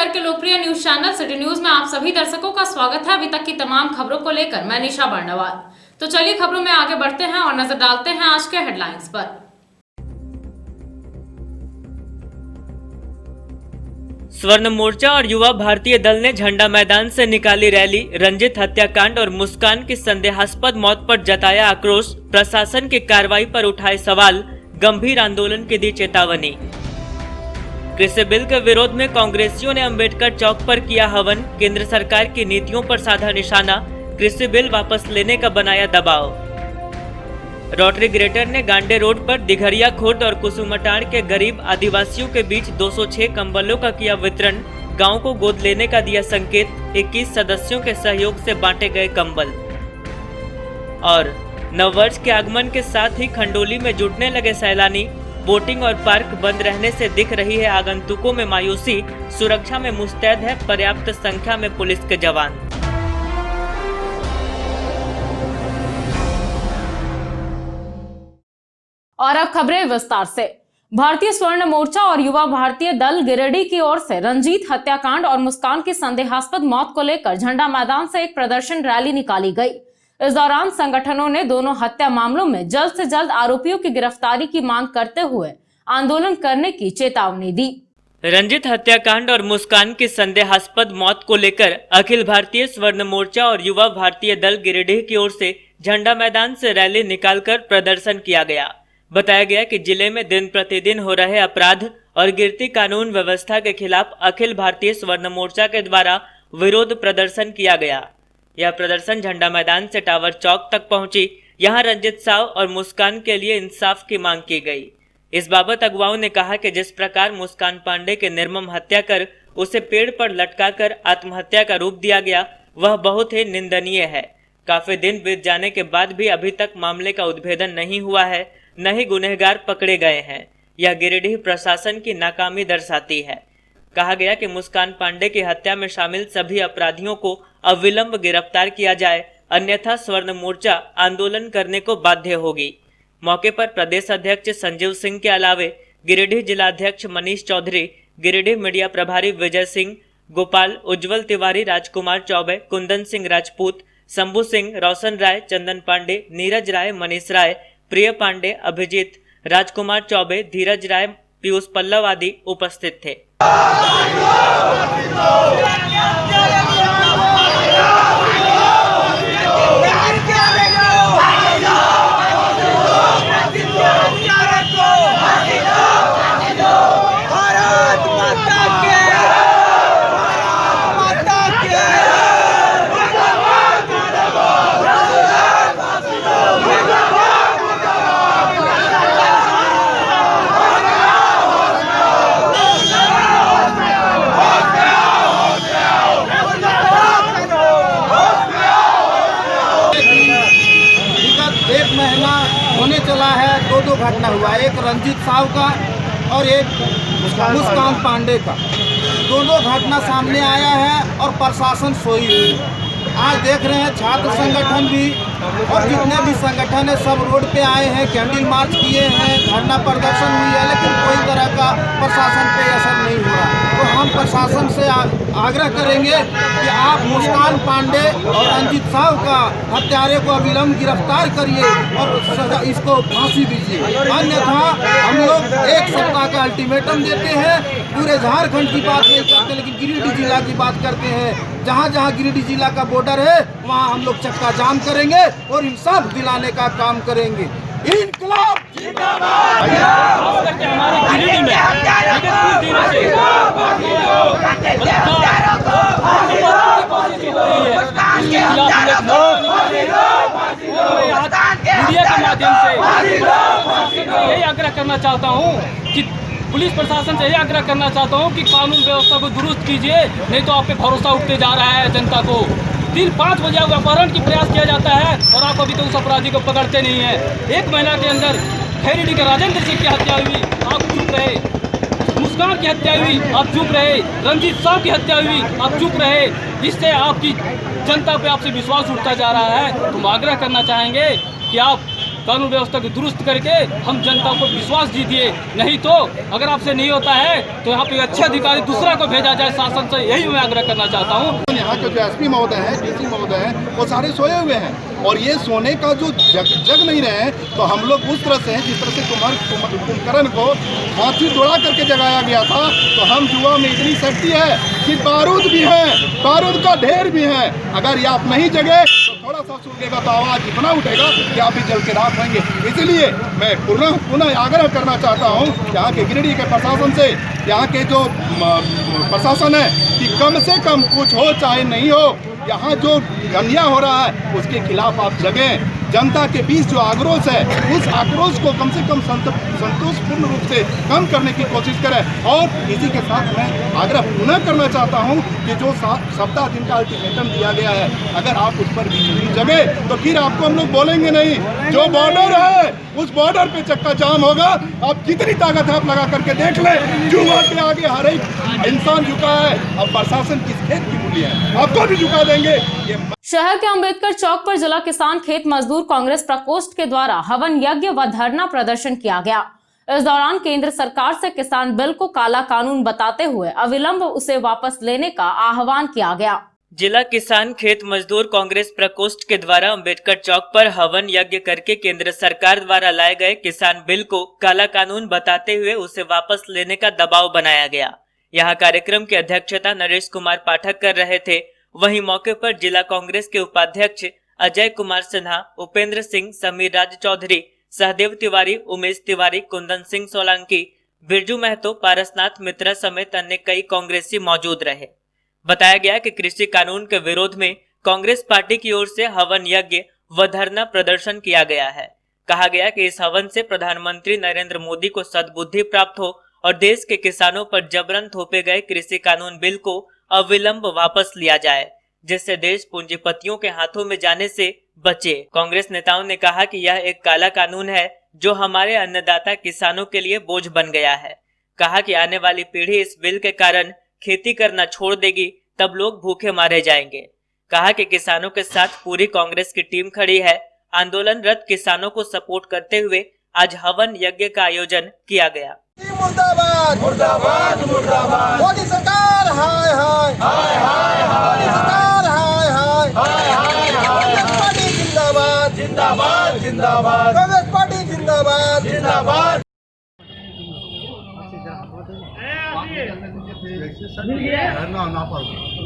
शहर के लोकप्रिय न्यूज चैनल सिटी न्यूज में आप सभी दर्शकों का स्वागत है। अभी तक की तमाम खबरों को लेकर मैं निशा बर्णवाल। तो चलिए खबरों में आगे बढ़ते हैं और नजर डालते हैं आज के हेडलाइंस पर। स्वर्ण मोर्चा और युवा भारतीय दल ने झंडा मैदान से निकाली रैली। रंजित हत्याकांड और मुस्कान की संदेहास्पद मौत पर जताया आक्रोश। प्रशासन की कार्रवाई पर उठाए सवाल। गंभीर आंदोलन की दी चेतावनी। कृषि बिल के विरोध में कांग्रेसियों ने अंबेडकर चौक पर किया हवन। केंद्र सरकार की नीतियों पर साधा निशाना। कृषि बिल वापस लेने का बनाया दबाव। रोटरी ग्रेटर ने गांडे रोड पर दिघरिया खुर्द और कुसुमटाड़ के गरीब आदिवासियों के बीच 206 कंबलों का किया वितरण। गांव को गोद लेने का दिया संकेत। 21 सदस्यों के सहयोग से बांटे गए कंबल। और नववर्ष के आगमन के साथ ही खंडोली में जुटने लगे सैलानी। बोटिंग और पार्क बंद रहने से दिख रही है आगंतुकों में मायूसी। सुरक्षा में मुस्तैद है पर्याप्त संख्या में पुलिस के जवान। और अब खबरें विस्तार से। भारतीय स्वर्ण मोर्चा और युवा भारतीय दल गिरिडीह की ओर से रंजीत हत्याकांड और मुस्कान की संदेहास्पद मौत को लेकर झंडा मैदान से एक प्रदर्शन रैली निकाली गई। इस दौरान संगठनों ने दोनों हत्या मामलों में जल्द से जल्द आरोपियों की गिरफ्तारी की मांग करते हुए आंदोलन करने की चेतावनी दी। रंजित हत्याकांड और मुस्कान की संदेहास्पद मौत को लेकर अखिल भारतीय स्वर्ण मोर्चा और युवा भारतीय दल गिरिडीह की ओर से झंडा मैदान से रैली निकालकर प्रदर्शन किया गया। बताया गया कि जिले में दिन प्रतिदिन हो रहे अपराध और गिरती कानून व्यवस्था के खिलाफ अखिल भारतीय स्वर्ण मोर्चा के द्वारा विरोध प्रदर्शन किया गया। यह प्रदर्शन झंडा मैदान से टावर चौक तक पहुंची। यहां रंजित साव और मुस्कान के लिए इंसाफ की मांग की गई। इस बाबत अगुवाओं ने कहा कि जिस प्रकार मुस्कान पांडे के निर्मम हत्या कर उसे पेड़ पर लटकाकर आत्महत्या का रूप दिया गया, वह बहुत ही निंदनीय है। काफी दिन बीत जाने के बाद भी अभी तक मामले का उद्भेदन नहीं हुआ है, न ही गुनहगार पकड़े गए हैं। यह गिरिडीह प्रशासन की नाकामी दर्शाती है। कहा गया कि मुस्कान पांडे की हत्या में शामिल सभी अपराधियों को अविलंब गिरफ्तार किया जाए, अन्यथा स्वर्ण मोर्चा आंदोलन करने को बाध्य होगी। मौके पर प्रदेश अध्यक्ष संजीव सिंह के अलावे गिरिडीह जिलाध्यक्ष मनीष चौधरी, गिरिडीह मीडिया प्रभारी विजय सिंह, गोपाल, उज्जवल तिवारी, राजकुमार चौबे, कुंदन सिंह राजपूत, शंभू सिंह, रोशन राय, चंदन पांडे, नीरज राय, मनीष राय, प्रिय पांडे, अभिजीत, राजकुमार चौबे, धीरज राय, पीयूष पल्लव आदि उपस्थित थे। होने चला है, दो घटना हुआ, एक रंजीत साव का और एक मुस्कान पांडे का। दोनों घटना सामने आया है और प्रशासन सोई हुई। आज देख रहे हैं छात्र संगठन भी और जितने भी संगठन है सब रोड पे आए हैं, कैंडल मार्च किए हैं, धरना प्रदर्शन हुई है, लेकिन कोई तरह का प्रशासन पे असर नहीं हुआ। तो हम प्रशासन से आग्रह करेंगे कि आप मुस्कान पांडे और रंजीत साव का हत्यारे को अविलंब गिरफ्तार करिए और इसको फांसी दीजिए, अन्यथा हम लोग 1 सप्ताह का अल्टीमेटम देते हैं। पूरे झारखंड की बात नहीं करते, लेकिन गिरिडीह जिला की बात करते हैं। जहाँ जहाँ गिरिडीह जिला का बॉर्डर है वहाँ हम लोग चक्का जाम करेंगे और इंसाफ दिलाने का काम करेंगे। इनकलाब जिंदाबाद। हमारे गिरिडीह में मीडिया के माध्यम से यही आग्रह करना चाहता हूँ कि पुलिस प्रशासन से यही आग्रह करना चाहता हूँ कि कानून व्यवस्था को दुरुस्त कीजिए, नहीं तो आप पे भरोसा उठते जा रहा है जनता को। 3-5 बजे अपहरण की प्रयास किया जाता है और आप अभी तक उस अपराधी को पकड़ते नहीं है। 1 महीना के अंदर खैरीडीह के राजेंद्र सिंह की हत्या हुई, आप चुप रहे। मुस्कान की हत्या हुई, आप चुप रहे। रंजीत साव की हत्या हुई, आप चुप रहे। इससे आपकी जनता पे आपसे विश्वास उठता जा रहा है। तुम आग्रह करना चाहेंगे कि आप कानून व्यवस्था को दुरुस्त करके हम जनता को विश्वास जीतिए। नहीं तो अगर आपसे नहीं होता है तो यहाँ पे अच्छे अधिकारी दूसरा को भेजा जाए शासन से, यही मैं आग्रह करना चाहता हूँ। यहाँ के जो एसपी महोदय हैं, डीसी महोदय हैं, वो सारे सोए हुए हैं और ये सोने का जो जग नहीं रहे हैं। तो हम लोग उस तरह से हैं जिस तरह से कुंभकर्ण को हाथी दौड़ा करके जगाया गया था। तो हम युवा में इतनी शक्ति है कि बारूद भी है, बारूद का ढेर भी है। अगर ये आप नहीं जगे तो थोड़ा सा सूखेगा तो आवाज़ इतना उठेगा कि आप भी जल के राख होंगे। इसलिए मैं पुनः आग्रह करना चाहता हूँ यहाँ के गिरिडीह के प्रशासन से, यहाँ के जो प्रशासन है कि कम से कम कुछ हो चाहे नहीं हो, यहाँ जो अन्याय हो रहा है उसके खिलाफ आप जगें। जनता के बीच जो आक्रोश है उस आक्रोश को कम से कम संतोषपूर्ण रूप से कम करने की कोशिश करें। और इसी के साथ मैं आग्रह पुनः करना चाहता हूं कि जो सप्ताह दिन का अल्टीमेटम दिया गया है, अगर आप उस पर भी नहीं जगे तो फिर आपको हम लोग बोलेंगे नहीं। जो बॉर्डर है उस बॉर्डर पे चक्का जाम होगा। आप जितनी ताकत है आप लगा करके देख लें, जुआ के आगे हर एक इंसान झुका है। अब प्रशासन किस खेत की मूल्य है, आपको भी झुका देंगे। शहर के अंबेडकर चौक पर जिला किसान खेत मजदूर कांग्रेस प्रकोष्ठ के द्वारा हवन यज्ञ व धरना प्रदर्शन किया गया। इस दौरान केंद्र सरकार से किसान बिल को काला कानून बताते हुए अविलंब उसे वापस लेने का आह्वान किया गया। जिला किसान खेत मजदूर कांग्रेस प्रकोष्ठ के द्वारा अंबेडकर चौक पर हवन यज्ञ करके केंद्र सरकार द्वारा लाए गए किसान बिल को काला कानून बताते हुए उसे वापस लेने का दबाव बनाया गया। यहाँ कार्यक्रम की अध्यक्षता नरेश कुमार पाठक कर रहे थे। वहीं मौके पर जिला कांग्रेस के उपाध्यक्ष अजय कुमार सिन्हा, उपेंद्र सिंह, समीर राज चौधरी, सहदेव तिवारी, उमेश तिवारी, कुंदन सिंह सोलंकी, बिरजू महतो, पारसनाथ मित्रा समेत अन्य कई कांग्रेसी मौजूद रहे। बताया गया कि कृषि कानून के विरोध में कांग्रेस पार्टी की ओर से हवन यज्ञ व धरना प्रदर्शन किया गया है। कहा गया कि इस हवन से प्रधानमंत्री नरेंद्र मोदी को सद्बुद्धि प्राप्त हो और देश के किसानों पर जबरन थोपे गए कृषि कानून बिल को अविलंब वापस लिया जाए, जिससे देश पूंजीपतियों के हाथों में जाने से बचे। कांग्रेस नेताओं ने कहा कि यह एक काला कानून है जो हमारे अन्नदाता किसानों के लिए बोझ बन गया है। कहा कि आने वाली पीढ़ी इस बिल के कारण खेती करना छोड़ देगी, तब लोग भूखे मारे जाएंगे। कहा कि किसानों के साथ पूरी कांग्रेस की टीम खड़ी है। आंदोलनरत किसानों को सपोर्ट करते हुए आज हवन यज्ञ का आयोजन किया गया। मुर्दाबाद मुर्दाबाद मुर्दाबाद, मोदी सरकार हाय हाय हाय हाय हाय, मोदी सरकार हाय हाय हाय हाय हाय, कांग्रेस पार्टी जिंदाबाद जिंदाबाद जिंदाबाद, कांग्रेस पार्टी जिंदाबाद जिंदाबाद।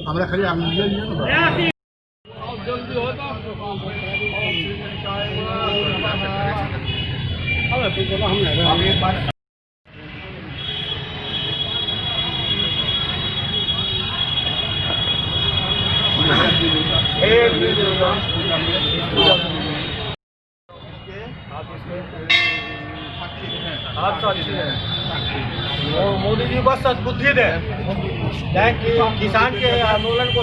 हमरा खाली आप साथी हैं, मोदी जी बस सद्बुद्धि दे, किसान के आंदोलन को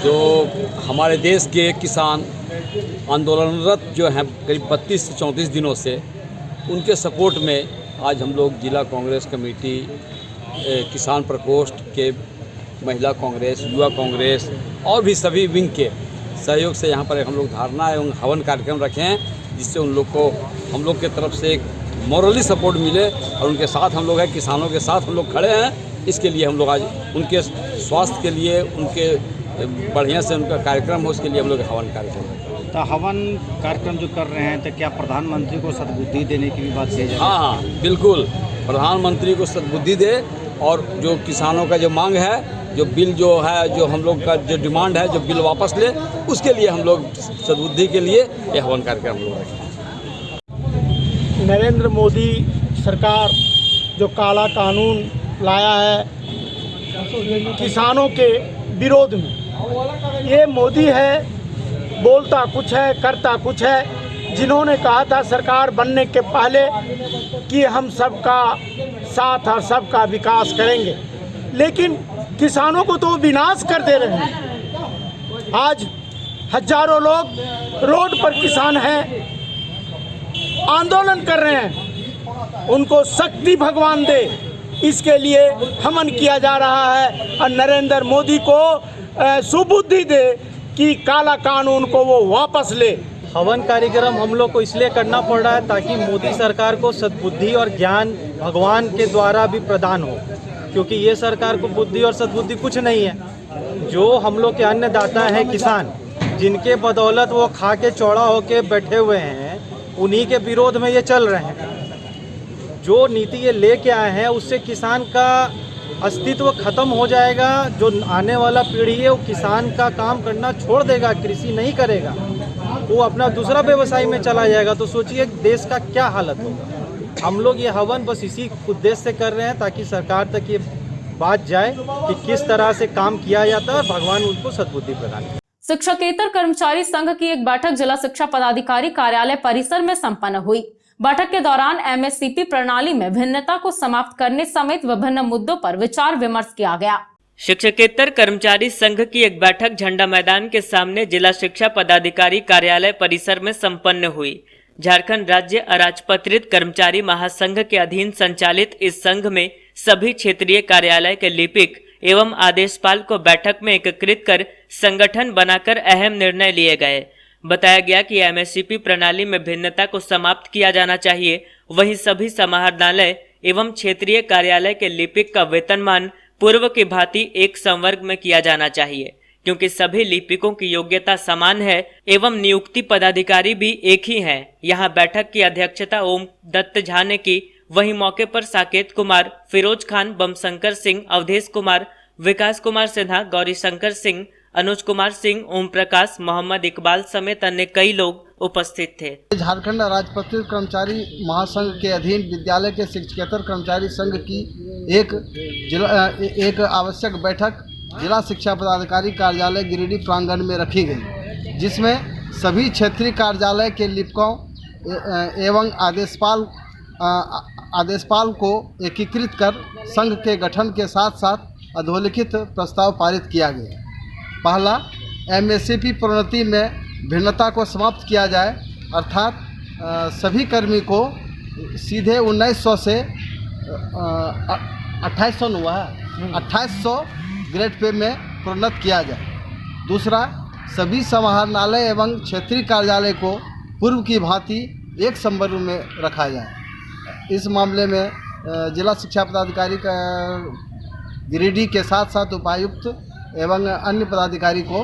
जो हमारे देश के किसान आंदोलनरत जो हैं करीब 32 से 34 दिनों से, उनके सपोर्ट में आज हम लोग जिला कांग्रेस कमेटी, किसान प्रकोष्ठ के महिला कांग्रेस, युवा कांग्रेस और भी सभी विंग के सहयोग से यहाँ पर हम लोग धारणा एवं हवन कार्यक्रम रखे हैं, जिससे उन लोग को हम लोग के तरफ से एक मॉरली सपोर्ट मिले और उनके साथ हम लोग हैं, किसानों के साथ हम लोग खड़े हैं। इसके लिए हम लोग आज उनके स्वास्थ्य के लिए, उनके बढ़िया से उनका कार्यक्रम हो, उसके लिए हम लोग हवन कार्यक्रम। तो हवन कार्यक्रम जो कर रहे हैं तो क्या प्रधानमंत्री को सद्बुद्धि देने की भी बात कही जाए? हाँ, बिल्कुल, प्रधानमंत्री को सद्बुद्धि दे और जो किसानों का जो मांग है, जो बिल जो है, जो हम लोग का जो डिमांड है, जो बिल वापस ले, उसके लिए हम लोग सद्बुद्धि के लिए ये हवन कार्यक्रम हम लोग रखें। नरेंद्र मोदी सरकार जो काला कानून लाया है किसानों के विरोध में। ये मोदी है, बोलता कुछ है करता कुछ है। जिन्होंने कहा था सरकार बनने के पहले कि हम सबका साथ और सबका विकास करेंगे, लेकिन किसानों को तो विनाश कर दे रहे हैं। आज हजारों लोग रोड पर किसान हैं, आंदोलन कर रहे हैं। उनको शक्ति भगवान दे, इसके लिए हवन किया जा रहा है और नरेंद्र मोदी को सुबुद्धि दे कि काला कानून को वो वापस ले। हवन कार्यक्रम हम लोग को इसलिए करना पड़ रहा है ताकि मोदी सरकार को सद्बुद्धि और ज्ञान भगवान के द्वारा भी प्रदान हो, क्योंकि ये सरकार को बुद्धि और सद्बुद्धि कुछ नहीं है। जो हम लोग के अन्नदाता हैं किसान, जिनके बदौलत वो खा के चौड़ा होके बैठे हुए हैं, उन्हीं के विरोध में ये चल रहे हैं। जो नीति ये लेके आए हैं उससे किसान का अस्तित्व खत्म हो जाएगा। जो आने वाला पीढ़ी है वो किसान का काम करना छोड़ देगा, कृषि नहीं करेगा, वो अपना दूसरा व्यवसाय में चला जाएगा। तो सोचिए देश का क्या हालत होगा। हम लोग ये हवन बस इसी उद्देश्य से कर रहे हैं ताकि सरकार तक ये बात जाए कि किस तरह से काम किया जाता है, भगवान उनको सद्बुद्धि प्रदान करे। शिक्षकेतर कर्मचारी संघ की एक बैठक जिला शिक्षा पदाधिकारी कार्यालय परिसर में संपन्न हुई। बैठक के दौरान एमएससीपी प्रणाली में भिन्नता को समाप्त करने समेत विभिन्न मुद्दों पर विचार विमर्श किया गया। शिक्षकेतर कर्मचारी संघ की एक बैठक झंडा मैदान के सामने जिला शिक्षा पदाधिकारी कार्यालय परिसर में संपन्न हुई। झारखंड राज्य अराजपत्रित कर्मचारी महासंघ के अधीन संचालित इस संघ में सभी क्षेत्रीय कार्यालय के लिपिक एवं आदेशपाल को बैठक में एकीकृत कर संगठन बनाकर अहम निर्णय लिए गए। बताया गया कि एमएससीपी प्रणाली में भिन्नता को समाप्त किया जाना चाहिए। वहीं सभी समाहरणालय एवं क्षेत्रीय कार्यालय के लिपिक का वेतनमान पूर्व की भांति एक संवर्ग में किया जाना चाहिए, क्योंकि सभी लिपिकों की योग्यता समान है एवं नियुक्ति पदाधिकारी भी एक ही हैं। यहाँ बैठक की अध्यक्षता ओम दत्त झा ने की। वहीं मौके पर साकेत कुमार, फिरोज खान, बमशंकर सिंह, अवधेश कुमार, विकास कुमार सिन्हा, गौरी शंकर सिंह, अनुज कुमार सिंह, ओम प्रकाश, मोहम्मद इकबाल समेत अन्य कई लोग उपस्थित थे। झारखंड राजपत्रित कर्मचारी महासंघ के अधीन विद्यालय के शिक्षकेतर कर्मचारी संघ की एक आवश्यक बैठक जिला शिक्षा पदाधिकारी कार्यालय गिरिडीह प्रांगण में रखी गई, जिसमें सभी क्षेत्रीय कार्यालय के लिपिकों एवं आदेशपाल को एकीकृत कर संघ के गठन के साथ साथ अधोलिखित प्रस्ताव पारित किया गया। पहला, एमएससीपी प्रोन्नति में भिन्नता को समाप्त किया जाए, अर्थात सभी कर्मी को सीधे 1900 से 2800 ग्रेड पे में प्रोन्नत किया जाए। दूसरा, सभी समाहरणालय एवं क्षेत्रीय कार्यालय को पूर्व की भांति एक संवर्ग में रखा जाए। इस मामले में जिला शिक्षा पदाधिकारी का गिरिडीह के साथ साथ उपायुक्त एवं अन्य पदाधिकारी को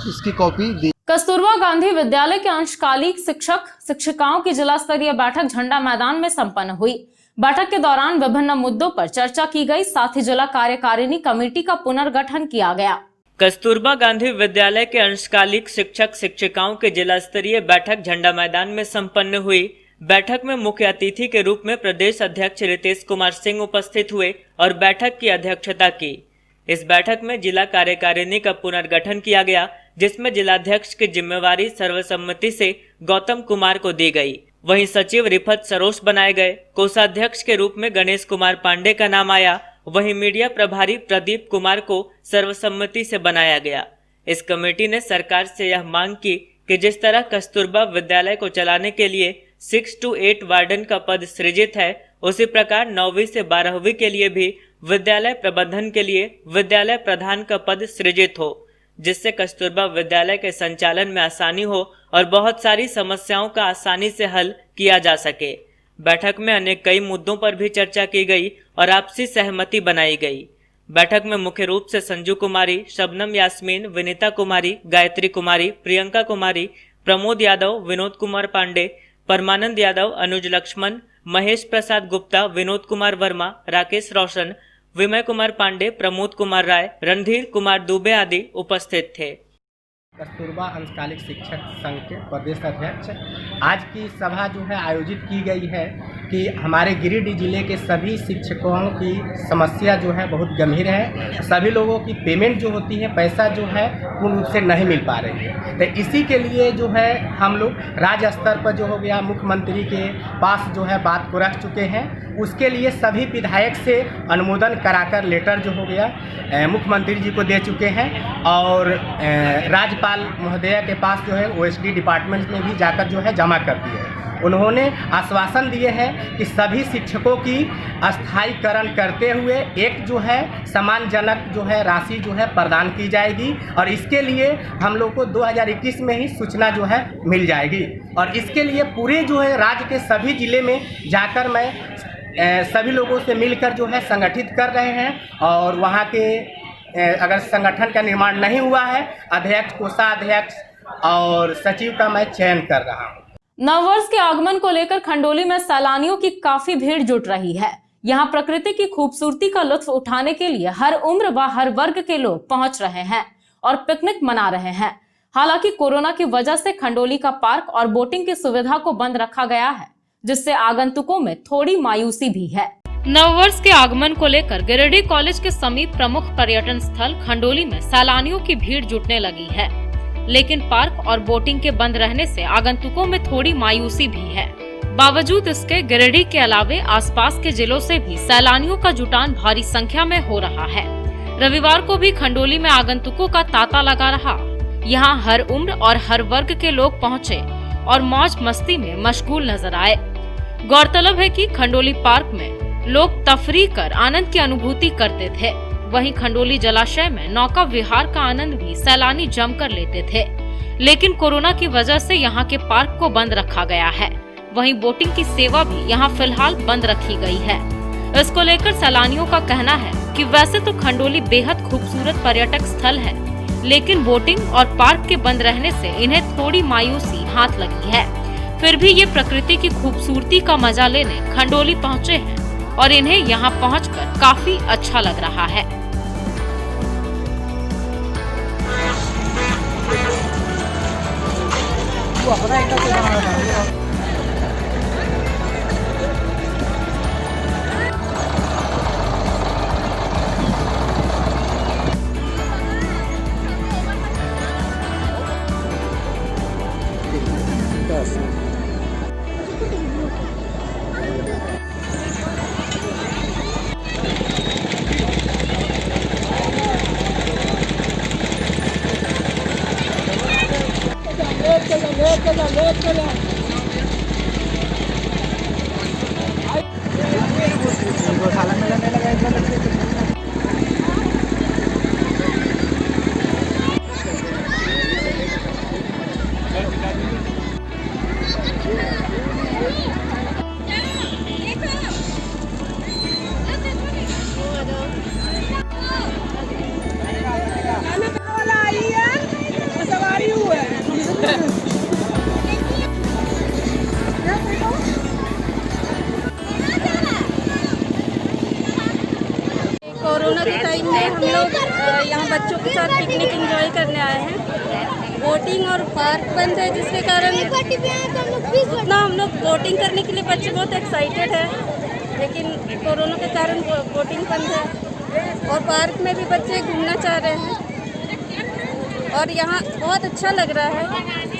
इसकी कॉपी दी। कस्तूरबा गांधी विद्यालय के अंशकालिक शिक्षक शिक्षिकाओं की जिला स्तरीय बैठक झंडा मैदान में संपन्न हुई। बैठक के दौरान विभिन्न मुद्दों पर चर्चा की गई, साथ ही जिला कार्यकारिणी कमेटी का पुनर्गठन किया गया। कस्तूरबा गांधी विद्यालय के अंशकालिक शिक्षक शिक्षिकाओं के जिला स्तरीय बैठक झंडा मैदान में संपन्न हुई। बैठक में मुख्य अतिथि के रूप में प्रदेश अध्यक्ष रितेश कुमार सिंह उपस्थित हुए और बैठक की अध्यक्षता की। इस बैठक में जिला कार्यकारिणी का पुनर्गठन किया गया, जिसमें जिलाध्यक्ष की जिम्मेवारी सर्वसम्मति से गौतम कुमार को दी गई। वहीं सचिव रिफत सरोज बनाए गए। कोषाध्यक्ष के रूप में गणेश कुमार पांडे का नाम आया। वहीं मीडिया प्रभारी प्रदीप कुमार को सर्वसम्मति से बनाया गया। इस कमेटी ने सरकार से यह मांग की कि जिस तरह कस्तूरबा विद्यालय को चलाने के लिए 6 to 8 वार्डन का पद सृजित है, उसी प्रकार 9वीं से 12वीं के लिए भी विद्यालय प्रबंधन के लिए विद्यालय प्रधान का पद सृजित हो, जिससे कस्तूरबा विद्यालय के संचालन में आसानी हो और बहुत सारी समस्याओं का आसानी से हल किया जा सके। बैठक में अन्य कई मुद्दों पर भी चर्चा की गई और आपसी सहमति बनाई गई। बैठक में मुख्य रूप से संजू कुमारी, शबनम यास्मीन, विनीता कुमारी, गायत्री कुमारी, प्रियंका कुमारी, प्रमोद यादव, विनोद कुमार पांडे, परमानंद यादव, अनुज लक्ष्मण, महेश प्रसाद गुप्ता, विनोद कुमार वर्मा, राकेश रोशन, विमय कुमार पांडे, प्रमोद कुमार राय, रणधीर कुमार दुबे आदि उपस्थित थे। कस्तूरबा अंशकालिक शिक्षक संघ के प्रदेश अध्यक्ष, आज की सभा जो है आयोजित की गई है कि हमारे गिरिडीह जिले के सभी शिक्षकों की समस्या जो है बहुत गंभीर है। सभी लोगों की पेमेंट जो होती है, पैसा जो है पूर्ण रूप से नहीं मिल पा रही है। तो इसी के लिए जो है हम लोग राज्य स्तर पर जो हो गया मुख्यमंत्री के पास जो है बात को रख चुके हैं। उसके लिए सभी विधायक से अनुमोदन कराकर लेटर जो हो गया मुख्यमंत्री जी को दे चुके हैं और राज्यपाल महोदया के पास जो है OSD डिपार्टमेंट में भी जाकर जो है जमा कर दिए हैं। उन्होंने आश्वासन दिए हैं कि सभी शिक्षकों की अस्थायीकरण करते हुए एक जो है सम्मानजनक जो है राशि जो है प्रदान की जाएगी और इसके लिए हम लोग को 2021 में ही सूचना जो है मिल जाएगी। और इसके लिए पूरे जो है राज्य के सभी जिले में जाकर मैं सभी लोगों से मिलकर जो है संगठित कर रहे हैं और वहाँ के अगर संगठन का निर्माण नहीं हुआ है अध्यक्ष, कोषाध्यक्ष और सचिव का मैं चयन कर रहा हूँ। नववर्ष के आगमन को लेकर खंडोली में सैलानियों की काफी भीड़ जुट रही है। यहाँ प्रकृति की खूबसूरती का लुत्फ उठाने के लिए हर उम्र व हर वर्ग के लोग पहुंच रहे हैं और पिकनिक मना रहे हैं। हालांकि कोरोना की वजह से खंडोली का पार्क और बोटिंग की सुविधा को बंद रखा गया है, जिससे आगंतुकों में थोड़ी मायूसी भी है। नववर्ष के आगमन को लेकर गिरिडीह कॉलेज के समीप प्रमुख पर्यटन स्थल खंडोली में सैलानियों की भीड़ जुटने लगी है, लेकिन पार्क और बोटिंग के बंद रहने से आगंतुकों में थोड़ी मायूसी भी है। बावजूद इसके गिरिडीह के अलावे आसपास के जिलों से भी सैलानियों का जुटान भारी संख्या में हो रहा है। रविवार को भी खंडोली में आगंतुकों का तांता लगा रहा। यहाँ हर उम्र और हर वर्ग के लोग पहुँचे और मौज मस्ती में मशगूल नजर आए। गौरतलब है कि खंडोली पार्क में लोग तफरीह कर आनंद की अनुभूति करते थे। वहीं खंडोली जलाशय में नौका विहार का आनंद भी सैलानी जमकर लेते थे, लेकिन कोरोना की वजह से यहाँ के पार्क को बंद रखा गया है। वहीं बोटिंग की सेवा भी यहाँ फिलहाल बंद रखी गई है। इसको लेकर सैलानियों का कहना है कि वैसे तो खंडोली बेहद खूबसूरत पर्यटक स्थल है, लेकिन बोटिंग और पार्क के बंद रहने से इन्हें थोड़ी मायूसी हाथ लगी है। फिर भी ये प्रकृति की खूबसूरती का मजा लेने खंडोली पहुँचे हैं और इन्हें यहाँ पहुंचकर काफी अच्छा लग रहा है। कोरोना के टाइम में हम लोग यहाँ बच्चों के साथ पिकनिक एंजॉय करने आए हैं। बोटिंग और पार्क बंद है, जिसके कारण उतना हम लोग बोटिंग करने के लिए बच्चे बहुत एक्साइटेड है, लेकिन कोरोना के कारण बोटिंग बंद है। और पार्क में भी बच्चे घूमना चाह रहे हैं और यहाँ बहुत अच्छा लग रहा है।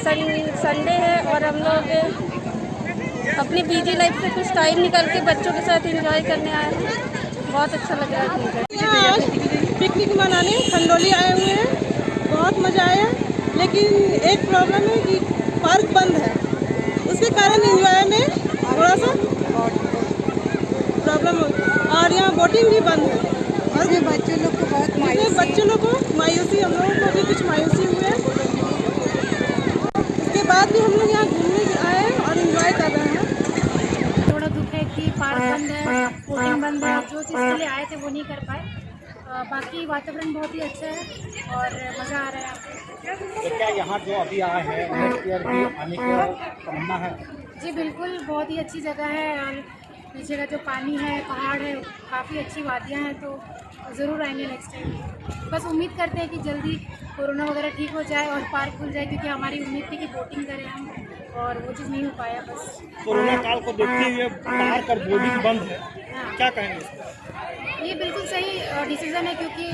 संडे है और हम लोग अपनी बिजी लाइफ से कुछ टाइम निकाल के बच्चों के साथ एंजॉय करने आए हैं। बहुत अच्छा लग रहा है मुझे। आज पिकनिक मनाने खंडोली आए हुए हैं, बहुत मज़ा आया, लेकिन एक प्रॉब्लम है कि पार्क बंद है, उसके कारण एंजॉय में थोड़ा सा प्रॉब्लम हो और यहाँ बोटिंग भी बंद है और बच्चों लोग को बहुत मायूसी, हम लोगों को भी कुछ मायूसी हुई है। उसके बाद भी हम लोग यहाँ घूमने आए हैं और एंजॉय कर रहे हैं। थोड़ा दुख है कि पार्क बंद है, बोटिंग बंद है, जो चीज़ के लिए आए थे वो नहीं कर पाए। बाकी वातावरण बहुत ही अच्छा है और मज़ा आ रहा है। तो क्या यहाँ जो अभी आए हैं नेक्स्ट ईयर भी आने की तमन्ना है? जी बिल्कुल, बहुत ही अच्छी जगह है और पीछे का जो पानी है, पहाड़ है, काफ़ी अच्छी वादियाँ हैं, तो ज़रूर आएंगे नेक्स्ट टाइम। बस उम्मीद करते हैं कि जल्दी कोरोना वगैरह ठीक हो जाए और पार्क खुल जाए, क्योंकि हमारी उम्मीद थी कि बोटिंग करें हम और वो चीज़ नहीं हो पाया बस। कोरोना काल को देखते हुए बाहर का बोर्डिंग बंद है, क्या कहेंगे इस पर? ये बिल्कुल सही डिसीज़न है क्योंकि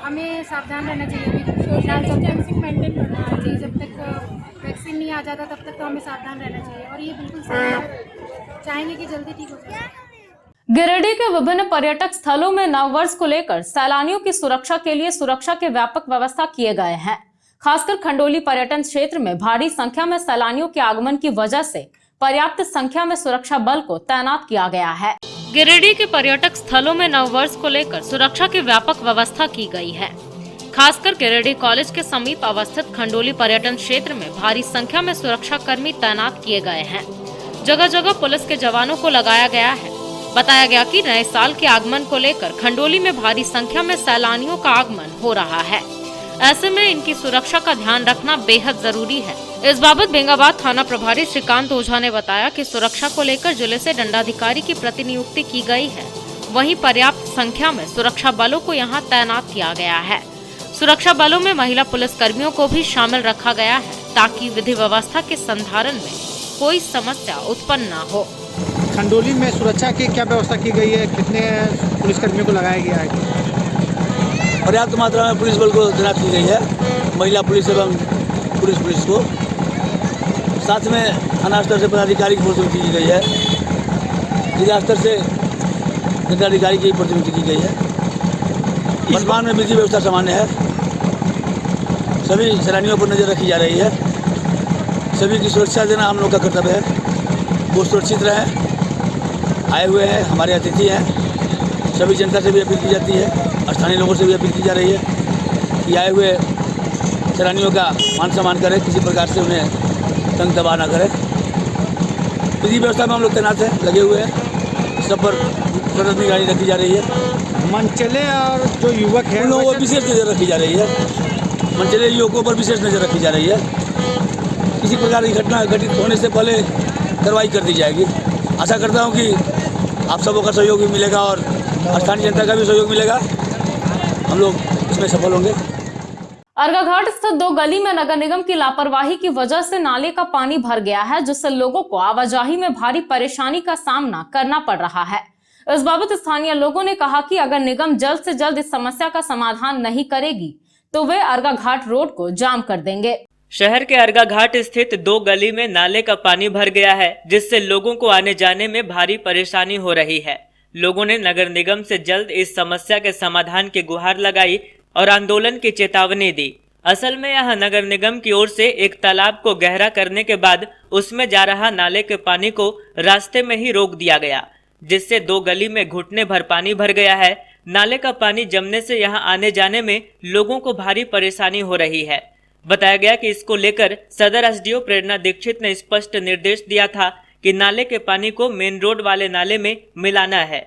हमें सावधान रहना चाहिए, अभी सोशल डिस्टेंसिंग मेंटेन करना चाहिए। जब तक वैक्सीन नहीं आ जाता तब तक तो हमें सावधान रहना चाहिए और ये बिल्कुल सही है, चाहेंगे कि जल्दी ठीक हो जाए। गिरिडीह के विभिन्न पर्यटक स्थलों में नववर्ष को लेकर सैलानियों की सुरक्षा के लिए सुरक्षा के व्यापक व्यवस्था किए गए हैं। खासकर खंडोली पर्यटन क्षेत्र में भारी संख्या में सैलानियों के आगमन की वजह से पर्याप्त संख्या में सुरक्षा बल को तैनात किया गया है। गिरिडीह के पर्यटक स्थलों में नववर्ष को लेकर सुरक्षा की व्यापक व्यवस्था की गई है। खासकर गिरिडीह कॉलेज के समीप अवस्थित खंडोली पर्यटन क्षेत्र में भारी संख्या में सुरक्षा कर्मी तैनात किए गए हैं। जगह जगह पुलिस के जवानों को लगाया गया है। बताया गया कि नए साल के आगमन को लेकर खंडोली में भारी संख्या में सैलानियों का आगमन हो रहा है। ऐसे में इनकी सुरक्षा का ध्यान रखना बेहद जरूरी है। इस बाबत बेंगाबाद थाना प्रभारी श्रीकांत ओझा ने बताया कि सुरक्षा को लेकर जिले से दंडाधिकारी की प्रतिनियुक्ति की गई है। वहीं पर्याप्त संख्या में सुरक्षा बलों को यहां तैनात किया गया है। सुरक्षा बलों में महिला पुलिस कर्मियों को भी शामिल रखा गया है ताकि विधि व्यवस्था के संधारण में कोई समस्या उत्पन्न न हो। खंडोली में सुरक्षा की क्या व्यवस्था की गई है? कितने पुलिसकर्मियों को लगाया गया है? पर्याप्त मात्रा में पुलिस बल को तैनात की गई है, महिला पुलिस एवं पुलिस को। साथ में थाना स्तर से पदाधिकारी की प्रतिनियुक्ति की गई है, जिला स्तर से दंडाधिकारी की प्रतिनियुक्ति की गई है। वर्तमान में विधि व्यवस्था सामान्य है, सभी सैलानियों पर नजर रखी जा रही है। सभी की सुरक्षा देना हम लोग का कर्तव्य है। वो सुरक्षित रहे। आए हुए हैं, हमारे अतिथि हैं। सभी जनता से भी अपील की जाती है, स्थानीय लोगों से भी अपील की जा रही है कि आए हुए सैलानियों का मान सम्मान करें, किसी प्रकार से उन्हें तंग दबाव न करें। विधि व्यवस्था में हम लोग तैनात हैं, लगे हुए हैं। सब पर सतत निगरानी रखी जा रही है। मनचले और जो युवक हैं उन लोगों पर विशेष नजर रखी जा रही है। मनचले युवकों पर विशेष नजर रखी जा रही है। किसी प्रकार की घटना घटित होने से पहले कार्रवाई कर दी जाएगी। आशा करता हूं कि आप सबों का सहयोग भी मिलेगा और स्थानीय जनता का भी सहयोग मिलेगा। हम लोग इसमें सफल होंगे। अर्घाघाट स्थित 2 गली में नगर निगम की लापरवाही की वजह से नाले का पानी भर गया है, जिससे लोगों को आवाजाही में भारी परेशानी का सामना करना पड़ रहा है। इस बाबत स्थानीय लोगों ने कहा कि अगर निगम जल्द से जल्द इस समस्या का समाधान नहीं करेगी तो वे अर्घाघाट रोड को जाम कर देंगे। शहर के अर्घाघाट स्थित 2 गली में नाले का पानी भर गया है, जिससे लोगों को आने जाने में भारी परेशानी हो रही है। लोगों ने नगर निगम से जल्द इस समस्या के समाधान की गुहार लगाई और आंदोलन की चेतावनी दी। असल में यह नगर निगम की ओर से एक तालाब को गहरा करने के बाद उसमें जा रहा नाले के पानी को रास्ते में ही रोक दिया गया, जिससे 2 गली में घुटने भर पानी भर गया है। नाले का पानी जमने से यहां आने जाने में लोगों को भारी परेशानी हो रही है। बताया गया कि इसको लेकर सदर एसडीओ प्रेरणा दीक्षित ने स्पष्ट निर्देश दिया था कि नाले के पानी को मेन रोड वाले नाले में मिलाना है,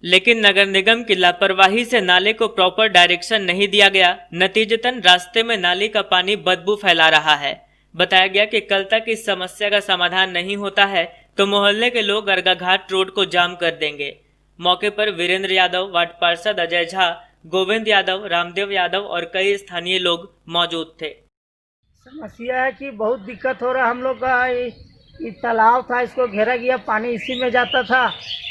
लेकिन नगर निगम की लापरवाही से नाले को प्रॉपर डायरेक्शन नहीं दिया गया। नतीजतन रास्ते में नाले का पानी बदबू फैला रहा है। बताया गया कि कल तक इस समस्या का समाधान नहीं होता है तो मोहल्ले के लोग अर्घाघाट रोड को जाम कर देंगे। मौके पर वीरेंद्र यादव, वार्ड पार्षद अजय झा, गोविंद यादव, रामदेव यादव और कई स्थानीय लोग मौजूद थे। समस्या है कि बहुत दिक्कत हो रहा है। हम लोग का ये तालाब था, इसको घेरा गया, पानी इसी में जाता था।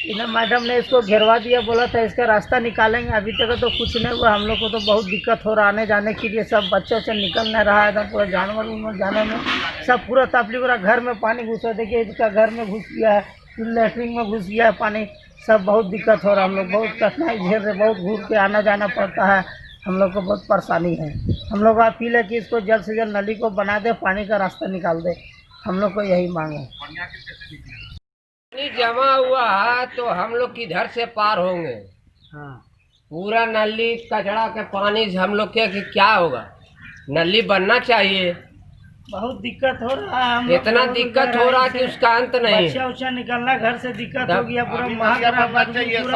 इन्हें मैडम ने इसको घेरवा दिया, बोला था इसका रास्ता निकालेंगे। अभी तक तो कुछ नहीं हुआ। हम लोग को तो बहुत दिक्कत हो रहा आने जाने के लिए। सब बच्चों से निकल नहीं रहा है, एकदम पूरा जानवर उनवर जाने में सब पूरा तकलीफ हो रहा। घर में पानी घुसा, देखिए इसका घर में घुस गया है, लेटरिन में घुस गया है पानी। सब बहुत दिक्कत हो रहा है। हम लोग बहुत कठिनाई झेल रहे, बहुत घूर के आना जाना पड़ता है। हम लोग को बहुत परेशानी है। हम लोग का अपील है कि इसको जल्द से जल्द नली को बना दे, पानी का रास्ता निकाल दे। हम लोग को यही मांग है। पानी जमा हुआ है तो हम लोग किधर से पार होंगे? हाँ, पूरा नली कचड़ा के पानी से हम लोग के क्या होगा? नली बनना चाहिए। बहुत दिक्कत हो रहा है। हम इतना दिक्कत हो रहा है कि उसका अंत नहीं। बच्चा उच्चा निकलना घर से दिक्कत हो गया। पूरा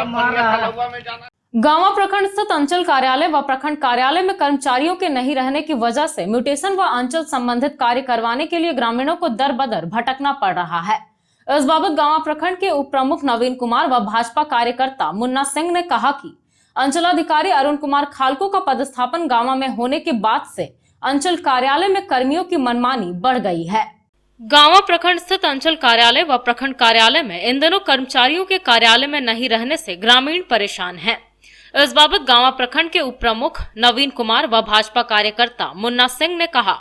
मार रहा है। गांवा प्रखंड स्थित अंचल कार्यालय व प्रखंड कार्यालय में कर्मचारियों के नहीं रहने की वजह से म्यूटेशन व अंचल संबंधित कार्य करवाने के लिए ग्रामीणों को दर बदर भटकना पड़ रहा है। इस बाबत गांवा प्रखंड के उप प्रमुख नवीन कुमार व भाजपा कार्यकर्ता मुन्ना सिंह ने कहा कि अंचलाधिकारी अरुण कुमार खालको का पदस्थापन गांवा में होने के बाद से अंचल कार्यालय में कर्मियों की मनमानी बढ़ गई है। गांवा प्रखंड स्थित अंचल कार्यालय व प्रखंड कार्यालय में इन दिनों कर्मचारियों के कार्यालय में नहीं रहने से ग्रामीण परेशान हैं। इस बाबत गांवा प्रखंड के उप प्रमुख नवीन कुमार व भाजपा कार्यकर्ता मुन्ना सिंह ने कहा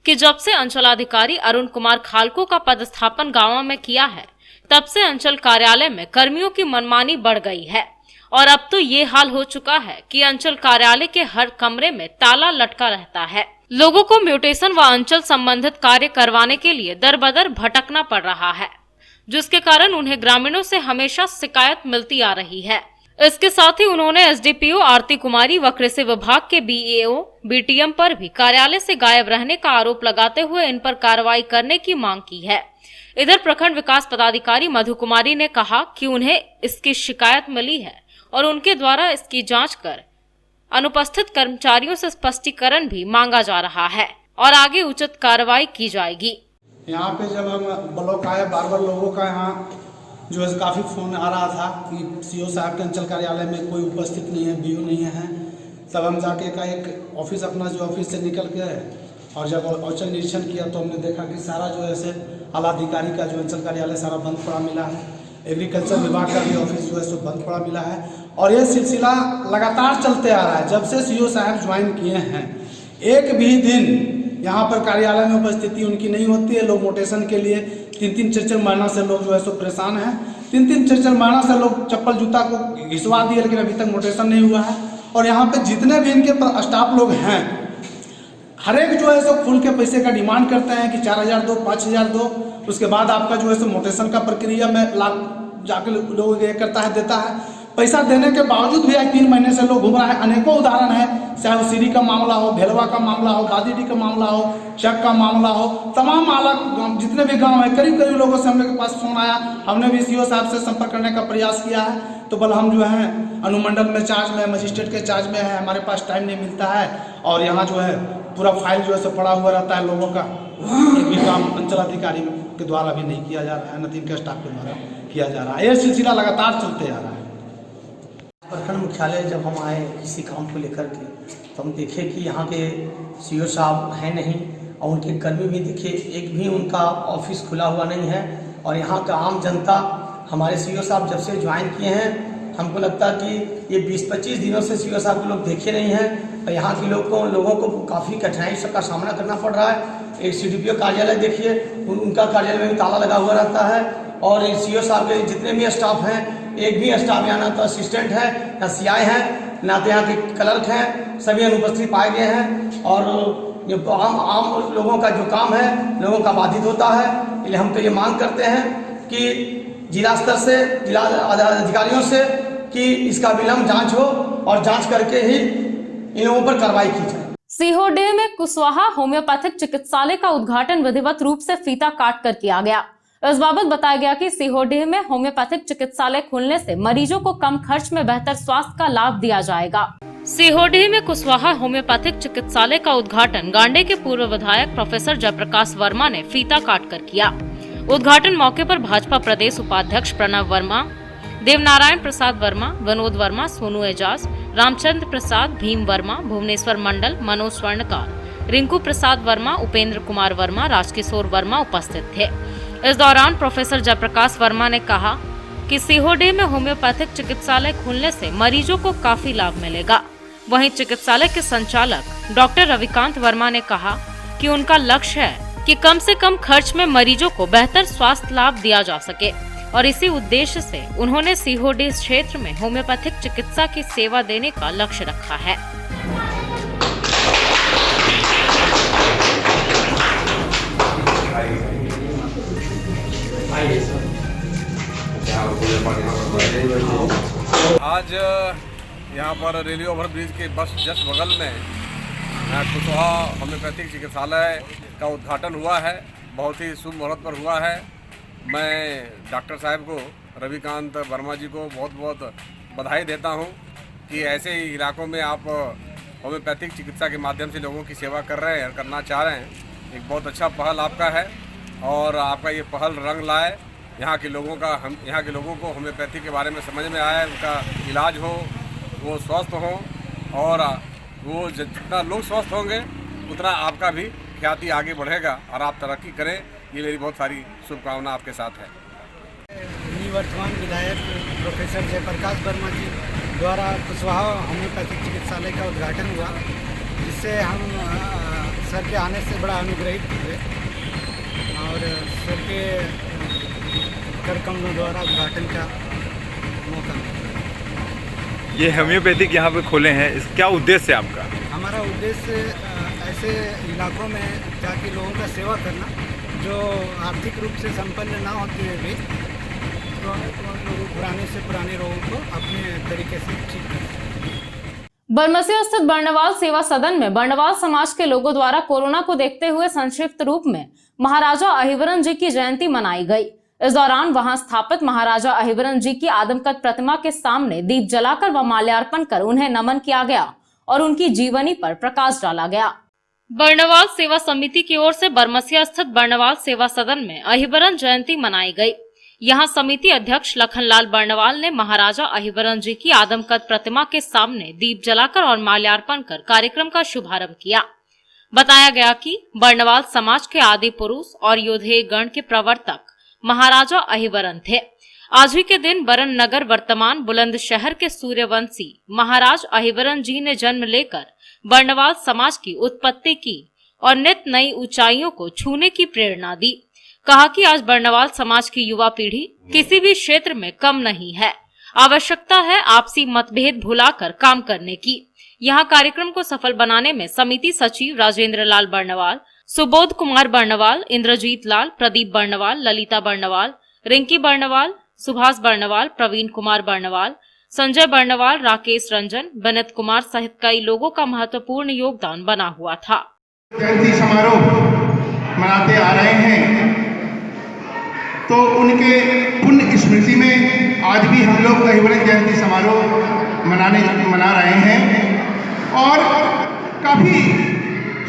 कि जब से अंचलाधिकारी अरुण कुमार खालको का पदस्थापन गांवा में किया है, तब से अंचल कार्यालय में कर्मियों की मनमानी बढ़ गई है और अब तो ये हाल हो चुका है कि अंचल कार्यालय के हर कमरे में ताला लटका रहता है। लोगों को म्यूटेशन व अंचल संबंधित कार्य करवाने के लिए दर बदर भटकना पड़ रहा है, जिसके कारण उन्हें ग्रामीणों से हमेशा शिकायत मिलती आ रही है। इसके साथ ही उन्होंने एसडीपीओ आरती कुमारी व कृषि विभाग के बीएओ बीटीएम पर भी कार्यालय से गायब रहने का आरोप लगाते हुए इन पर कार्रवाई करने की मांग की है। इधर प्रखंड विकास पदाधिकारी मधु कुमारी ने कहा कि उन्हें इसकी शिकायत मिली है और उनके द्वारा इसकी जांच कर अनुपस्थित कर्मचारियों से स्पष्टीकरण भी मांगा जा रहा है और आगे उचित कार्रवाई की जाएगी। यहाँ पे जब हम ब्लॉक आए, बार लोगों का यहाँ जो है काफ़ी फ़ोन आ रहा था कि सीओ साहब के अंचल कार्यालय में कोई उपस्थित नहीं है, बीओ नहीं है। तब हम जाके का एक ऑफिस अपना जो ऑफिस से निकल के और जब औचक निरीक्षण किया तो हमने देखा कि सारा जो है से आलाधिकारी का जो अंचल कार्यालय सारा बंद पड़ा मिला है। एग्रीकल्चर विभाग का भी ऑफिस जो है सो बंद पड़ा मिला है और यह सिलसिला लगातार चलते आ रहा है। जब से सीओ साहब ज्वाइन किए हैं, एक भी दिन यहाँ पर कार्यालय में उपस्थिति उनकी नहीं होती है। लोग मोटेशन के लिए 3-4 महीना से लोग जो है सो परेशान हैं। 3-4 महीना से लोग चप्पल जूता को घिसवा दिए, लेकिन अभी तक मोटेशन नहीं हुआ है। और यहाँ पे जितने भी इनके स्टाफ लोग हैं, हर एक जो है सो खुल के पैसे का डिमांड करते हैं कि 4,000 दो, 5,000 दो, उसके बाद आपका जो है सो मोटेशन का प्रक्रिया में लाख जाके लोग ये करता है, देता है। पैसा देने के बावजूद भी आज 3 महीने से लोग घूम रहा है। अनेकों उदाहरण है, चाहे वो सीरी का मामला हो, भेलवा का मामला हो, बादीडी का मामला हो, चक का मामला हो, तमाम जितने भी गांव है, करीब लोगों से हम लोग के पास फोन आया। हमने भी सीओ साहब से संपर्क करने का प्रयास किया है, तो बल हम जो है अनुमंडल में चार्ज में, मजिस्ट्रेट के चार्ज में है, हमारे पास टाइम नहीं मिलता है और यहाँ जो है पूरा फाइल जो है सो पड़ा हुआ रहता है लोगों का। एक भी काम अंचलाधिकारी के द्वारा भी नहीं किया जा रहा है, न तो इनके स्टाफ के द्वारा किया जा रहा है। यह सिलसिला लगातार चलते आ रहा है। प्रखंड मुख्यालय जब हम आए किसी काम को लेकर के, तो हम देखे कि यहाँ के सीओ साहब हैं नहीं और उनके कर्मी भी देखे, एक भी उनका ऑफिस खुला हुआ नहीं है। और यहाँ का आम जनता हमारे सीओ साहब जब से ज्वाइन किए हैं, हमको लगता है कि ये 20-25 दिनों से सीओ साहब को लोग देखे नहीं हैं और यहाँ के लोगों को काफ़ी कठिनाई का सामना करना पड़ रहा है। एक सीडीपीओ कार्यालय देखिए, उनका कार्यालय में भी ताला लगा हुआ रहता है और सीओ साहब के जितने भी स्टाफ हैं, एक भी स्टाफ यहाँ ना तो असिस्टेंट है, ना सीआई है, ना तो यहाँ के क्लर्क हैं, सभी अनुपस्थित पाए गए हैं। और जो आम लोगों का जो काम है, लोगों का बाधित होता है। इसलिए हम तो ये मांग करते हैं कि जिला स्तर से, जिला अधिकारियों से कि इसका विलम्ब जांच हो और जांच करके ही इन लोगों पर कार्रवाई की जाए। सीहोडीह में कुशवाहा होम्योपैथिक चिकित्सालय का उद्घाटन विधिवत रूप से फीता काट कर किया गया। इस बाबत बताया गया कि सीहोडीह में होम्योपैथिक चिकित्सालय खुलने से मरीजों को कम खर्च में बेहतर स्वास्थ्य का लाभ दिया जाएगा। सीहोडीह में कुशवाहा होम्योपैथिक चिकित्सालय का उद्घाटन गांडे के पूर्व विधायक प्रोफेसर जयप्रकाश वर्मा ने फीता काट कर किया। उद्घाटन मौके पर भाजपा प्रदेश उपाध्यक्ष प्रणव वर्मा, देवनारायण प्रसाद वर्मा, विनोद वर्मा, सोनू एजाज, रामचंद्र प्रसाद, भीम वर्मा, भुवनेश्वर मंडल, मनोज स्वर्णकार, रिंकू प्रसाद वर्मा, उपेंद्र कुमार वर्मा, राजकिशोर वर्मा उपस्थित थे। इस दौरान प्रोफेसर जयप्रकाश वर्मा ने कहा कि सीहोडीह में होम्योपैथिक चिकित्सालय खुलने से मरीजों को काफी लाभ मिलेगा। वहीं चिकित्सालय के संचालक डॉक्टर रविकांत वर्मा ने कहा कि उनका लक्ष्य है कि कम से कम खर्च में मरीजों को बेहतर स्वास्थ्य लाभ दिया जा सके और इसी उद्देश्य से उन्होंने सीहोडीह क्षेत्र में होम्योपैथिक चिकित्सा की सेवा देने का लक्ष्य रखा है। आज यहाँ पर रेलवे ओवर ब्रिज के बस जस्ट बगल में कुशवाहा होम्योपैथिक चिकित्सालय का उद्घाटन हुआ है। बहुत ही शुभ मुहूर्त पर हुआ है। मैं डॉक्टर साहब को, रविकांत वर्मा जी को बहुत बहुत बधाई देता हूँ कि ऐसे ही इलाकों में आप होम्योपैथिक चिकित्सा के माध्यम से लोगों की सेवा कर रहे हैं और करना चाह रहे हैं। एक बहुत अच्छा पहल आपका है और आपका ये पहल रंग लाए। यहाँ के लोगों को होम्योपैथी के बारे में समझ में आए, उनका इलाज हो, वो स्वस्थ हों और वो जितना लोग स्वस्थ होंगे उतना आपका भी ख्याति आगे बढ़ेगा और आप तरक्की करें, ये मेरी बहुत सारी शुभकामना आपके साथ है। निवर्तमान विधायक प्रोफेसर जयप्रकाश वर्मा जी द्वारा कुशवाहा होम्योपैथिक चिकित्सालय का उद्घाटन हुआ, जिससे हम सर के आने से बड़ा अनुग्रहित हुए और सर के कर कमलों द्वारा उद्घाटन का मौका मिला। ये होम्योपैथिक यहाँ पे खोले हैं, इस क्या उद्देश्य है आपका? हमारा उद्देश्य ऐसे इलाकों में जाके लोगों का सेवा करना जो आर्थिक रूप से संपन्न ना होते हुए भी पुराने से पुराने रोगों को अपने तरीके से ठीक करना। बरमसिया स्थित बर्णवाल सेवा सदन में बर्णवाल समाज के लोगों द्वारा कोरोना को देखते हुए संक्षिप्त रूप में महाराजा अहिवरन जी की जयंती मनाई गई। इस दौरान वहां स्थापित महाराजा अहिवरन जी की आदमकद प्रतिमा के सामने दीप जलाकर व माल्यार्पण कर उन्हें नमन किया गया और उनकी जीवनी पर प्रकाश डाला गया। बर्णवाल सेवा समिति की ओर से बरमसिया स्थित बर्णवाल सेवा सदन में अहिवरन जयंती मनाई गई। यहां समिति अध्यक्ष लखनलाल बर्णवाल ने महाराजा अहिवरन जी की आदमकद प्रतिमा के सामने दीप जलाकर और माल्यार्पण कर कार्यक्रम का शुभारंभ किया। बताया गया कि बर्णवाल समाज के आदि पुरुष और योधे गण के प्रवर्तक महाराजा अहिवरन थे। आज ही के दिन बरन नगर वर्तमान बुलंदशहर के सूर्यवंशी महाराज अहिवरन जी ने जन्म लेकर बर्णवाल समाज की उत्पत्ति की और नित नई ऊंचाइयों को छूने की प्रेरणा दी। कहा कि आज बर्णवाल समाज की युवा पीढ़ी किसी भी क्षेत्र में कम नहीं है। आवश्यकता है आपसी मतभेद भुलाकर काम करने की। यहाँ कार्यक्रम को सफल बनाने में समिति सचिव राजेंद्र लाल बर्णवाल, सुबोध कुमार बर्णवाल, इंद्रजीत लाल, प्रदीप बर्णवाल, ललिता बर्णवाल, रिंकी बर्णवाल, सुभाष बर्णवाल, प्रवीण कुमार बर्णवाल, संजय बर्णवाल, राकेश रंजन, बनेत कुमार सहित कई लोगों का महत्वपूर्ण योगदान बना हुआ था। जयंती समारोह मनाते आ रहे हैं, तो उनके पुण्य स्मृति में आज भी हम लोग अहिवरन जयंती समारोह मना रहे हैं और काफी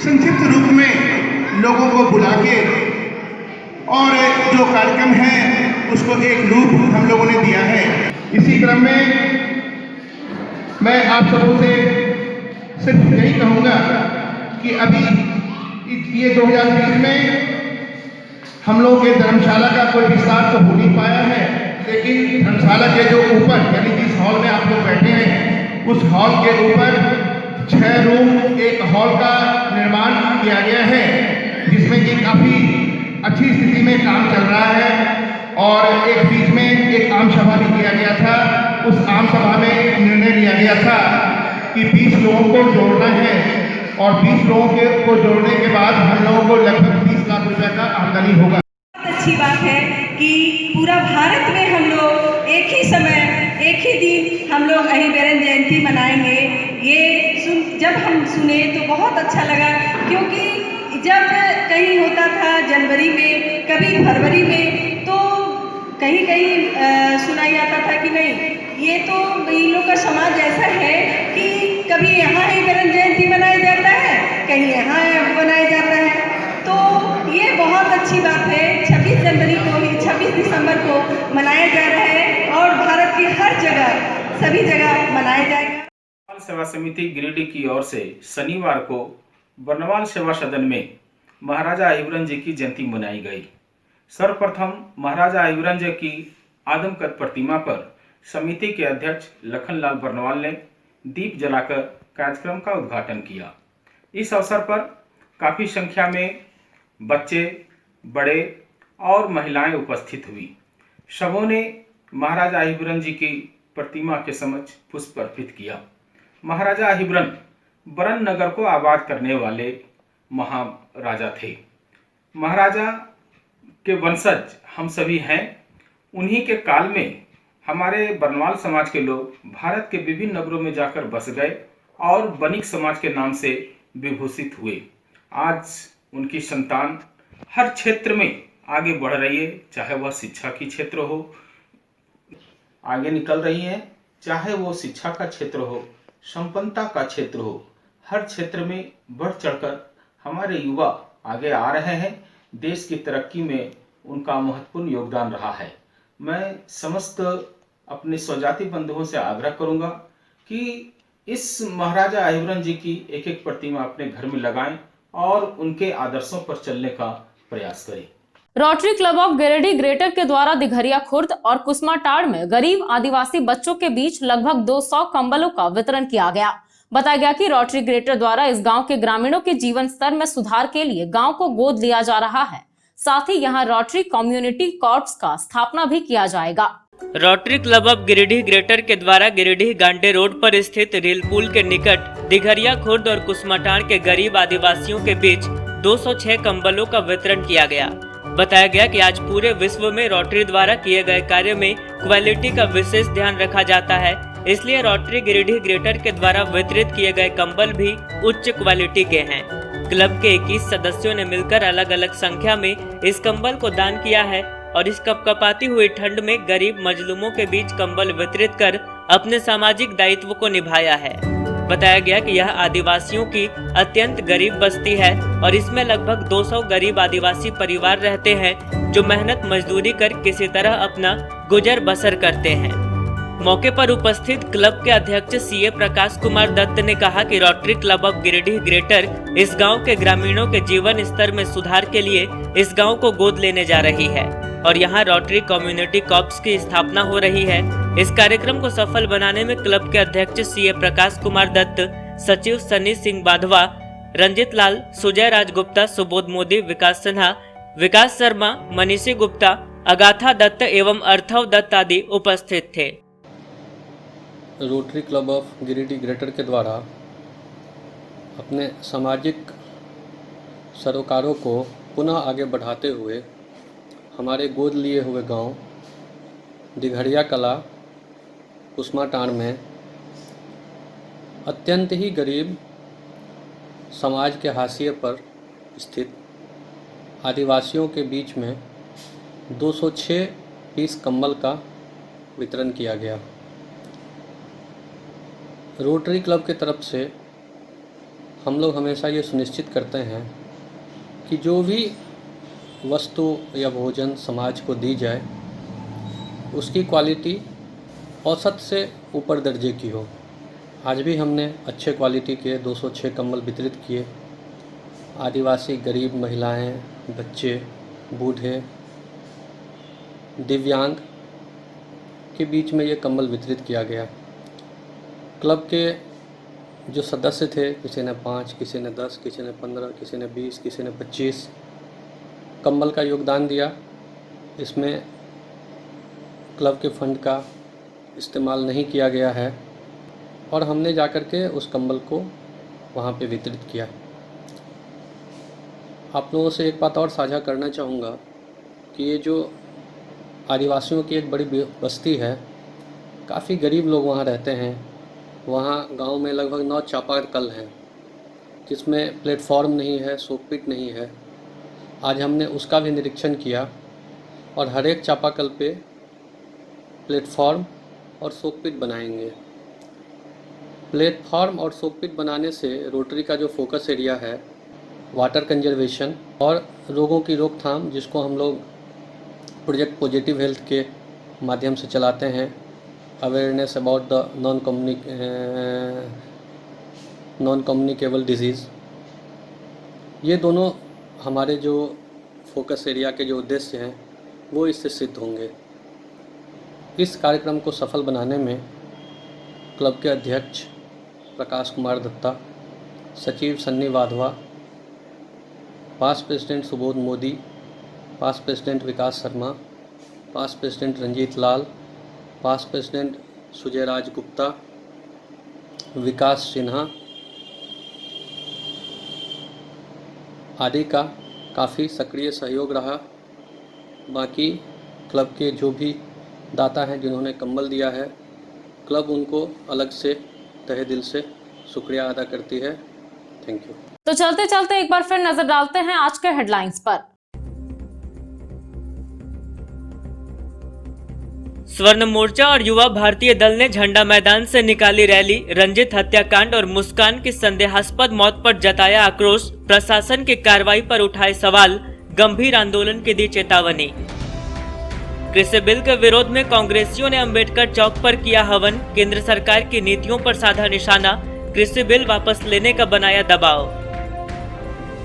संक्षिप्त रूप में लोगों को बुला के और जो कार्यक्रम है उसको एक रूप हम लोगों ने दिया है। इसी क्रम में मैं आप सबों से सिर्फ यही कहूँगा कि अभी ये 2020 में हम लोगों के धर्मशाला का कोई विस्तार तो हो नहीं पाया है, लेकिन धर्मशाला के जो ऊपर यानी जिस हॉल में आप लोग बैठे हैं उस हॉल के ऊपर 6 रूम एक हॉल का निर्माण किया गया है, जिसमें कि काफ़ी अच्छी स्थिति में काम चल रहा है। और एक बीच में एक आम सभा भी किया गया था। उस आम सभा में निर्णय लिया गया था कि 20 लोगों को जोड़ना है और 20 लोगों को जोड़ने के बाद हम लोगों को लगभग 30 लाख रुपए का आमदनी होगा। अच्छी बात है कि पूरा भारत में हम लोग एक ही समय एक ही दिन हम लोग अहिवरन जयंती मनाएंगे। ये जब हम सुने तो बहुत अच्छा लगा, क्योंकि जब कहीं होता था जनवरी में, कभी फरवरी में, तो कहीं कहीं सुनाई आता था कि नहीं ये तो इन लोग का समाज ऐसा है कि कभी यहाँ अहिवरन जयंती मनाया जाता है, कहीं यहाँ मनाया जाता है। तो ये बहुत अच्छी बात है। 26 जनवरी को, 26 दिसंबर को मनाया जा रहा है और भारत की हर जगह, सभी जगह मनाया जाएगा। सेवा समिति गिरिडीह की ओर से शनिवार को बर्णवाल सेवा सदन में महाराजा अहिवरन जी की जयंती मनाई गई। सर्वप्रथम महाराजा अहिवरन जी की आदमकद प्रतिमा पर समिति के अध्यक्ष लखनलाल बर्णवाल ने दीप जलाकर कार्यक्रम का उद्घाटन किया। इस अवसर पर काफ़ी संख्या में बच्चे, बड़े और महिलाएं उपस्थित हुई। सबों ने महाराजा अहिवरन जी की प्रतिमा के समक्ष पुष्प अर्पित किया। महाराजा अहिवरन बरन नगर को आबाद करने वाले महाराजा थे। महाराजा के वंशज हम सभी हैं। उन्हीं के काल में हमारे बर्णवाल समाज के लोग भारत के विभिन्न नगरों में जाकर बस गए और बनिक समाज के नाम से विभूषित हुए। आज उनकी संतान हर क्षेत्र में आगे बढ़ रही है, चाहे वह शिक्षा की क्षेत्र हो, आगे निकल रही है, चाहे वो शिक्षा का क्षेत्र हो, संपन्नता का क्षेत्र हो, हर क्षेत्र में बढ़ चढ़कर हमारे युवा आगे आ रहे हैं। देश की तरक्की में उनका महत्वपूर्ण योगदान रहा है। मैं समस्त अपने स्वजाति बंधुओं से आग्रह करूंगा कि इस महाराजा अहिवरन जी की एक एक प्रतिमा अपने घर में लगाएं और उनके आदर्शों पर चलने का प्रयास करें। Rotary club of Giridih greater के द्वारा दिघरिया खुर्द और कुसमाटाड़ में गरीब आदिवासी बच्चों के बीच लगभग 200 कंबलों का वितरण किया गया। बताया गया कि रोटरी ग्रेटर द्वारा इस गांव के ग्रामीणों के जीवन स्तर में सुधार के लिए गांव को गोद लिया जा रहा है। साथ ही यहां रोटरी कम्युनिटी कॉर्प्स का स्थापना भी किया जाएगा। Rotary club of Giridih greater के द्वारा गिरिडीह गांडे रोड पर स्थित रेल पुल के निकट दिघरिया खुर्द और कुसमाटाड़ के गरीब आदिवासियों के बीच 206 कंबलों का वितरण किया गया। बताया गया कि आज पूरे विश्व में रोटरी द्वारा किए गए कार्य में क्वालिटी का विशेष ध्यान रखा जाता है, इसलिए रोटरी गिरिडीह ग्रेटर के द्वारा वितरित किए गए कंबल भी उच्च क्वालिटी के हैं। क्लब के 21 सदस्यों ने मिलकर अलग अलग संख्या में इस कंबल को दान किया है और इस कपकपाती हुई ठंड में गरीब मजलूमों के बीच कंबल वितरित कर अपने सामाजिक दायित्व को निभाया है। बताया गया कि यह आदिवासियों की अत्यंत गरीब बस्ती है और इसमें लगभग 200 गरीब आदिवासी परिवार रहते हैं जो मेहनत मजदूरी कर किसी तरह अपना गुजर बसर करते हैं। मौके पर उपस्थित क्लब के अध्यक्ष सीए प्रकाश कुमार दत्त ने कहा कि rotary club of Giridih greater इस गांव के ग्रामीणों के जीवन स्तर में सुधार के लिए इस गांव को गोद लेने जा रही है और यहां रोटरी कम्युनिटी कॉर्प्स की स्थापना हो रही है। इस कार्यक्रम को सफल बनाने में क्लब के अध्यक्ष सीए प्रकाश कुमार दत्त, सचिव सनी सिंह बाधवा, रंजित लाल, सुजय राजगुप्ता, सुबोध मोदी, विकास सिन्हा, विकास शर्मा, मनीषी गुप्ता, अगाथा दत्त एवं अर्थव दत्त आदि उपस्थित थे। Rotary club of Giridih greater के द्वारा अपने सामाजिक सरोकारों को पुनः आगे बढ़ाते हुए हमारे गोद लिए हुए गांव दिघरिया कला कुसमाटाड़ में अत्यंत ही गरीब समाज के हाशिए पर स्थित आदिवासियों के बीच में 206 पीस कंबल का वितरण किया गया। रोटरी क्लब की तरफ से हम लोग हमेशा ये सुनिश्चित करते हैं कि जो भी वस्तु या भोजन समाज को दी जाए उसकी क्वालिटी औसत से ऊपर दर्जे की हो। आज भी हमने अच्छे क्वालिटी के 206 कंबल वितरित किए। आदिवासी गरीब महिलाएं, बच्चे, बूढ़े, दिव्यांग के बीच में ये कंबल वितरित किया गया। क्लब के जो सदस्य थे, किसी ने 5, किसी ने 10, किसी ने 15, किसी ने 20, किसी ने 25 कंबल का योगदान दिया। इसमें क्लब के फंड का इस्तेमाल नहीं किया गया है और हमने जाकर के उस कंबल को वहाँ पे वितरित किया। आप लोगों से एक बात और साझा करना चाहूँगा कि ये जो आदिवासियों की एक बड़ी बस्ती है, काफ़ी गरीब लोग वहाँ रहते हैं। वहाँ गांव में लगभग 9 चापाकल हैं जिसमें प्लेटफॉर्म नहीं है, सोकपिट नहीं है। आज हमने उसका भी निरीक्षण किया और हर एक चापाकल पे प्लेटफॉर्म और सोकपिट बनाएंगे। प्लेटफॉर्म और सोकपिट बनाने से रोटरी का जो फोकस एरिया है वाटर कंजर्वेशन और रोगों की रोकथाम, जिसको हम लोग प्रोजेक्ट पॉजिटिव हेल्थ के माध्यम से चलाते हैं, awareness about the non communicable disease, ये दोनों हमारे जो फोकस एरिया के जो उद्देश्य हैं वो इससे सिद्ध होंगे। इस कार्यक्रम को सफल बनाने में क्लब के अध्यक्ष प्रकाश कुमार दत्ता, सचिव Sunny Badhwa, past president Subodh Modi, past president Vikas Sharma, past president Ranjit Lal, past president Sujay Rajgupta, Vikas Sinha आदि का काफ़ी सक्रिय सहयोग रहा। बाकी क्लब के जो भी दाता हैं जिन्होंने कंबल दिया है, क्लब उनको अलग से तहे दिल से शुक्रिया अदा करती है। Thank you. तो चलते चलते एक बार फिर नजर डालते हैं आज के हेडलाइंस पर। स्वर्ण मोर्चा और युवा भारतीय दल ने झंडा मैदान से निकाली रैली। रंजित हत्याकांड और मुस्कान की संदेहास्पद मौत पर जताया आक्रोश। प्रशासन की कार्रवाई पर उठाए सवाल। गंभीर आंदोलन की दी चेतावनी। कृषि बिल के विरोध में कांग्रेसियों ने अंबेडकर चौक पर किया हवन। केंद्र सरकार की नीतियों पर साधा निशाना। कृषि बिल वापस लेने का बनाया दबाव।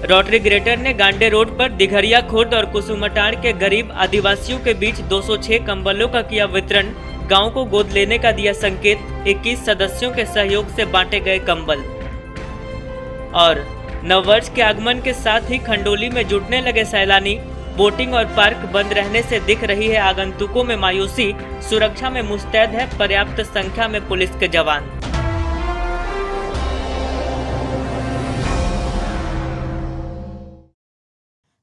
रोटरी ग्रेटर ने गांडे रोड पर दिघरिया खुर्द और कुसुमटार के गरीब आदिवासियों के बीच 206 कंबलों का किया वितरण। गांव को गोद लेने का दिया संकेत। 21 सदस्यों के सहयोग से बांटे गए कंबल। और नववर्ष के आगमन के साथ ही खंडोली में जुटने लगे सैलानी। बोटिंग और पार्क बंद रहने से दिख रही है आगंतुकों में मायूसी। सुरक्षा में मुस्तैद है पर्याप्त संख्या में पुलिस के जवान।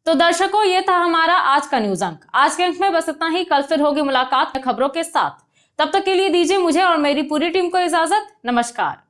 तो दर्शकों, ये था हमारा आज का न्यूज अंक। आज के अंक में बस इतना ही। कल फिर होगी मुलाकात खबरों के साथ। तब तक के लिए दीजिए मुझे और मेरी पूरी टीम को इजाजत। नमस्कार।